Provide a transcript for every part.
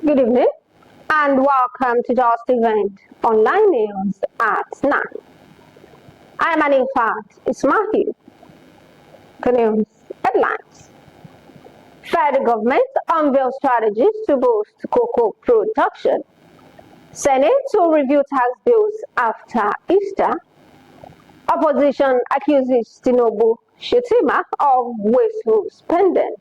Good evening and welcome to Justeventonline News at 9. I am in fact, it's Matthew. The news headlines. Federal government unveils strategies to boost cocoa production. Senate to review tax bills after Easter. Opposition accuses Tinubu, Shettima of wasteful spending.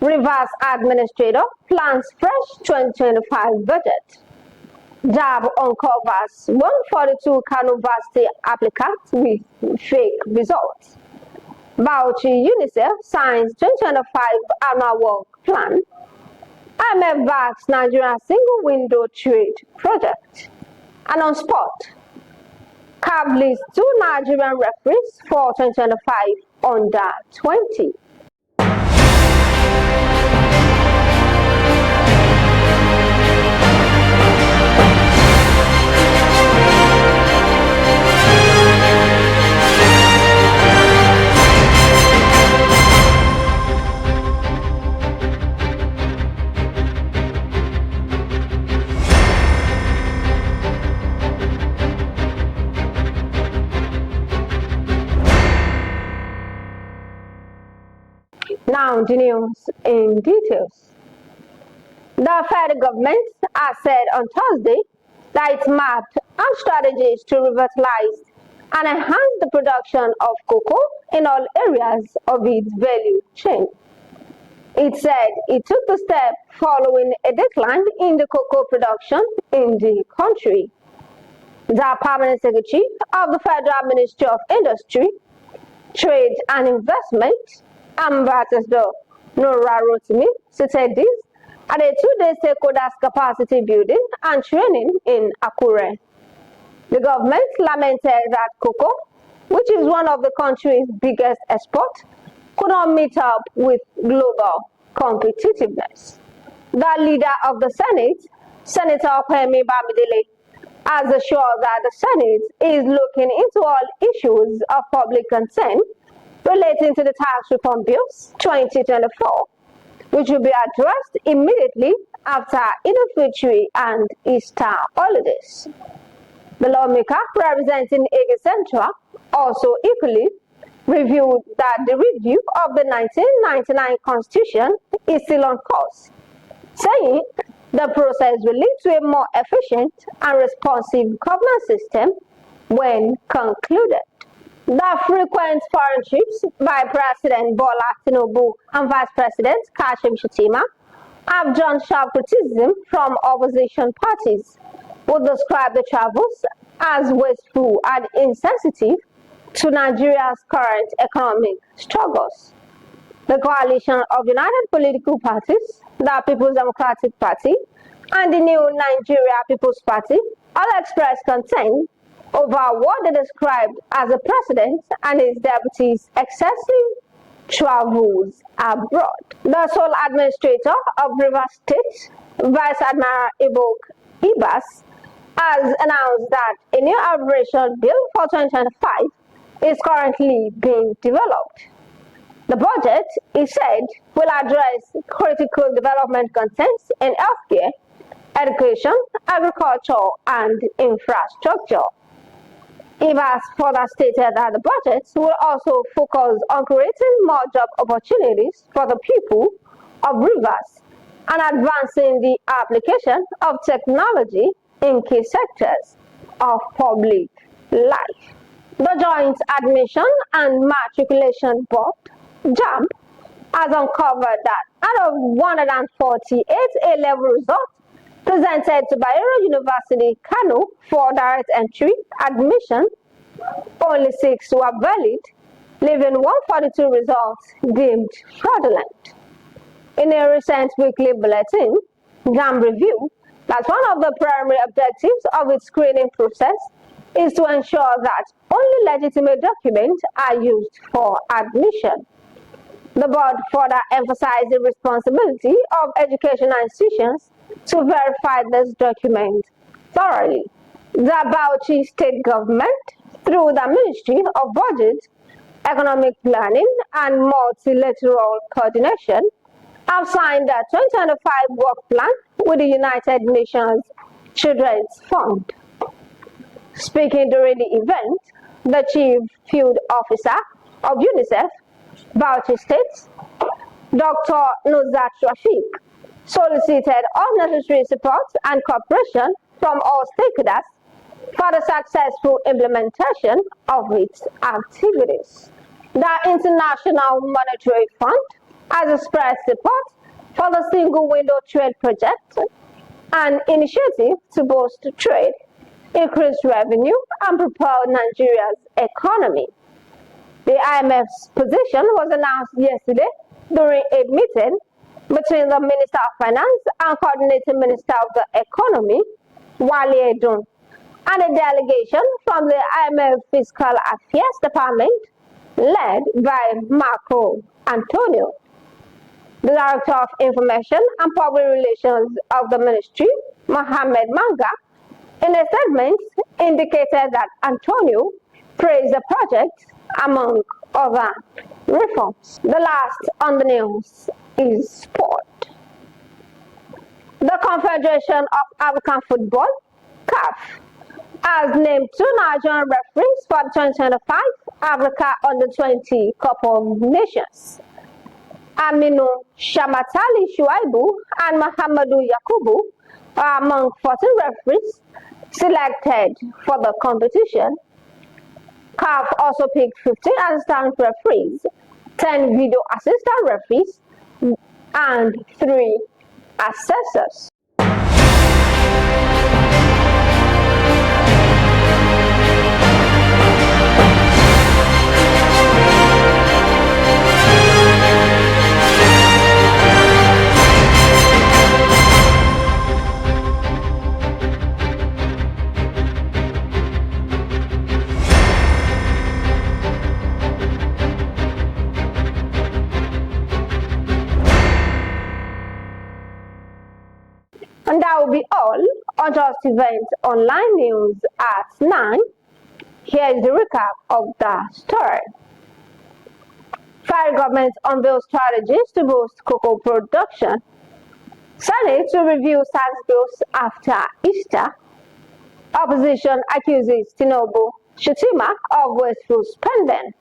Rivers Administrator plans fresh 2025 budget. JAMB uncovers 142 Kano varsity applicants with fake results. Bauchi UNICEF signs 2025 annual work plan. IMF backs Nigerian single window trade project. And on sport, CAF lists 2 Nigerian referees for 2025 under 20. Now the news in details. The federal government has said on Thursday that it's mapped out strategies to revitalize and enhance the production of cocoa in all areas of its value chain. It said it took the step following a decline in the cocoa production in the country. The permanent secretary of the Federal Ministry of Industry, Trade and Investment, Ambassador Nora Rotimi, stated this at a 2-day stakeholders capacity building and training in Akure. The government lamented that cocoa, which is one of the country's biggest exports, could not meet up with global competitiveness. The leader of the Senate, Senator Kwame Bamidele, has assured that the Senate is looking into all issues of public concern relating to the tax reform bills 2024, which will be addressed immediately after Eid and Easter holidays. The lawmaker representing Ege Central also equally reviewed that the review of the 1999 Constitution is still on course, saying the process will lead to a more efficient and responsive governance system when concluded. The frequent foreign trips by President Bola Tinubu and Vice President Shettima have drawn sharp criticism from opposition parties, who describe the travels as wasteful and insensitive to Nigeria's current economic struggles. The coalition of United Political Parties, the People's Democratic Party, and the new Nigeria People's Party all expressed concern over what they described as the president and his deputies' excessive travels abroad. The sole administrator of Rivers State, Vice Admiral Ibas, has announced that a new aviation bill for 2025 is currently being developed. The budget, he said, will address critical development concerns in healthcare, education, agriculture, and infrastructure. Ibas further stated that the budget will also focus on creating more job opportunities for the people of Rivers and advancing the application of technology in key sectors of public life. The Joint Admission and Matriculation Board, JAMB, has uncovered that out of 148 A-level results presented to Bayero University, Kano for direct entry admission, only 6 were valid, leaving 142 results deemed fraudulent. In a recent weekly bulletin, JAMB reviewed that one of the primary objectives of its screening process is to ensure that only legitimate documents are used for admission. The board further emphasized the responsibility of educational institutions to verify this document thoroughly. The Bauchi state government, through the Ministry of Budget, Economic Planning and Multilateral Coordination, have signed the 2025 work plan with the United Nations Children's Fund. Speaking during the event, the Chief Field Officer of UNICEF, Bauchi State, Dr. Nuzat Rafik, solicited all necessary support and cooperation from all stakeholders for the successful implementation of its activities. The International Monetary Fund has expressed support for the Single Window Trade Project, an initiative to boost trade, increase revenue, and propel Nigeria's economy. The IMF's position was announced yesterday during a meeting between the Minister of Finance and Coordinating Minister of the Economy, Wale Edun, and a delegation from the IMF Fiscal Affairs Department led by Marco Antonio. The Director of Information and Public Relations of the Ministry, Mohammed Manga, in a statement indicated that Antonio praised the project among other reforms. The last on the news is sport. The Confederation of African Football, CAF, has named 2 Nigerian referees for the 2025 Africa Under-20 Cup of Nations. Aminu Shamatali Shuaibu and Muhammadu Yakubu are among 14 referees selected for the competition. CAF also picked 15 assistant referees, 10 video assistant referees, and 3 assessors. And that will be all on Justeventonline news at 9. Here is the recap of the story. Federal government unveils strategies to boost cocoa production. Senate to review tax bills after Easter. Opposition accuses Tinubu, Shettima of wasteful spending.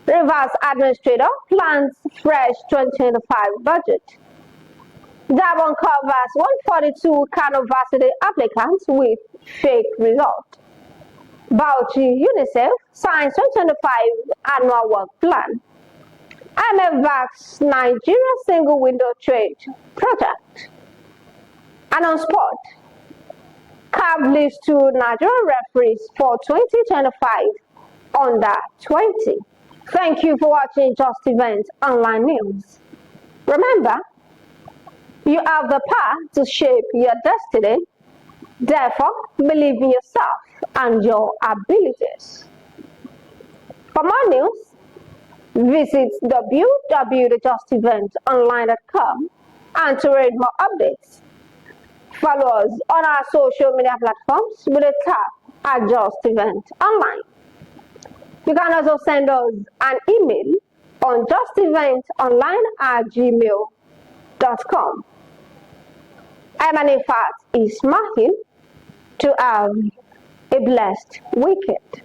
Rivers administrator plans fresh 2025 budget. JAMB uncovers 142 Kano varsity applicants with fake result. Bauchi UNICEF signs 2025 annual work plan. IMF backs Nigeria single window trade project. And on sport, CAF lists 2 Nigerian referees for 2025 under-20. Thank you for watching Justeventonline News. Remember, you have the power to shape your destiny. Therefore, believe in yourself and your abilities. For more news, visit www.justeventonline.com and to read more updates, follow us on our social media platforms with a tap at Justeventonline. You can also send us an email on justeventonline@gmail.com. I'm Anifat Ismail. To have a blessed weekend.